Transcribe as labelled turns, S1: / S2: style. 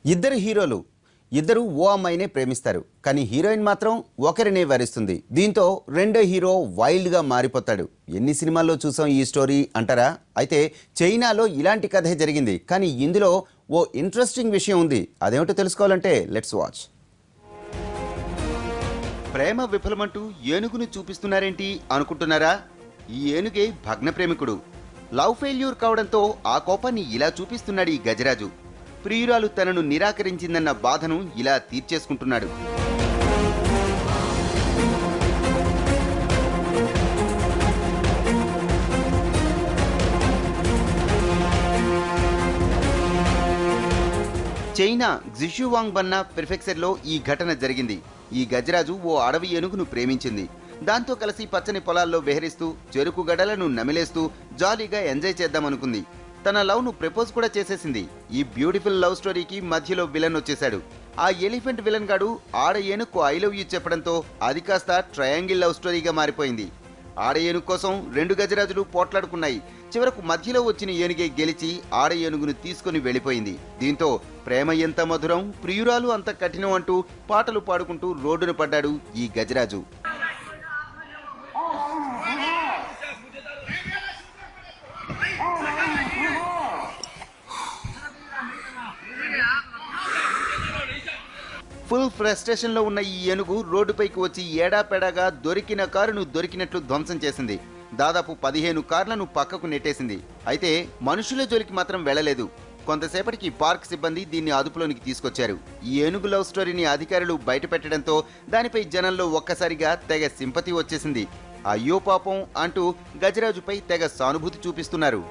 S1: ఇద్దరు హీరోలు ఇద్దరు ఓ అమ్మాయినే ప్రేమిస్తారు. కానీ హీరోయిన్ మాత్రం ఒకరినే వరిస్తుంది. దీంతో రెండో హీరో వైల్డ్గా మారిపోతాడు. ఎన్ని సినిమాల్లో చూసాం ఈ స్టోరీ అంటారా? అయితే చైనాలో ఇలాంటి కథే జరిగింది. కానీ ఇందులో ఓ ఇంట్రెస్టింగ్ విషయం ఉంది. అదేమిటో తెలుసుకోవాలంటే లెట్స్ వాచ్. ప్రేమ విఫలమంటూ ఏనుగును చూపిస్తున్నారేంటి అనుకుంటున్నారా? ఈ ఏనుగే భగ్న ప్రేమికుడు. లవ్ ఫెయిల్యూర్ కావడంతో ఆ కోపాన్ని ఇలా చూపిస్తున్నాడు ఈ గజరాజు. ప్రియురాలు తనను నిరాకరించిందన్న బాధను ఇలా తీర్చేసుకుంటున్నాడు. చైనా జిషువాంగ్ బన్నా ప్రిఫెక్చర్లో ఈ ఘటన జరిగింది. ఈ గజరాజు ఓ అడవి ఏనుగును ప్రేమించింది. దాంతో కలిసి పచ్చని పొలాల్లో విహరిస్తూ చెరుకు గడలను నమిలేస్తూ జాలీగా ఎంజాయ్ చేద్దామనుకుంది. తన లవ్ ను ప్రపోజ్ కూడా చేసేసింది. ఈ బ్యూటిఫుల్ లవ్ స్టోరీకి మధ్యలో విలన్ వచ్చేశాడు. ఆ ఎలిఫెంట్ విలన్ గాడు ఆడ ఏనుగు ఐ లవ్ యూ చెప్పడంతో అది కాస్త ట్రయాంగిల్ లవ్ స్టోరీగా మారిపోయింది. ఆడ ఏనుగు కోసం రెండు గజరాజులు పోట్లాడుకున్నాయి. చివరకు మధ్యలో వచ్చిన ఏనుగే గెలిచి ఆడ ఏనుగును తీసుకుని వెళ్ళిపోయింది. దీంతో ప్రేమ ఎంత మధురం, ప్రియురాలు అంత కఠినం అంటూ పాటలు పాడుకుంటూ రోడ్డున పడ్డాడు ఈ గజరాజు. ఫుల్ ఫ్రస్ట్రేషన్ లో ఉన్న ఈ ఏనుగు రోడ్డుపైకి వచ్చి ఏడాపెడాగా దొరికిన కారును దొరికినట్లు ధ్వంసం చేసింది. దాదాపు 15 కార్లను పక్కకు నెట్టేసింది. అయితే మనుషుల జోలికి మాత్రం వెళ్లలేదు. కొంతసేపటికి పార్క్ సిబ్బంది దీన్ని అదుపులోనికి తీసుకొచ్చారు. ఈ ఏనుగు లవ్ స్టోరీని అధికారులు బయటపెట్టడంతో దానిపై జనంలో ఒక్కసారిగా తెగ సింపతి వచ్చేసింది. అయ్యో పాపం అంటూ గజరాజుపై తెగ సానుభూతి చూపిస్తున్నారు.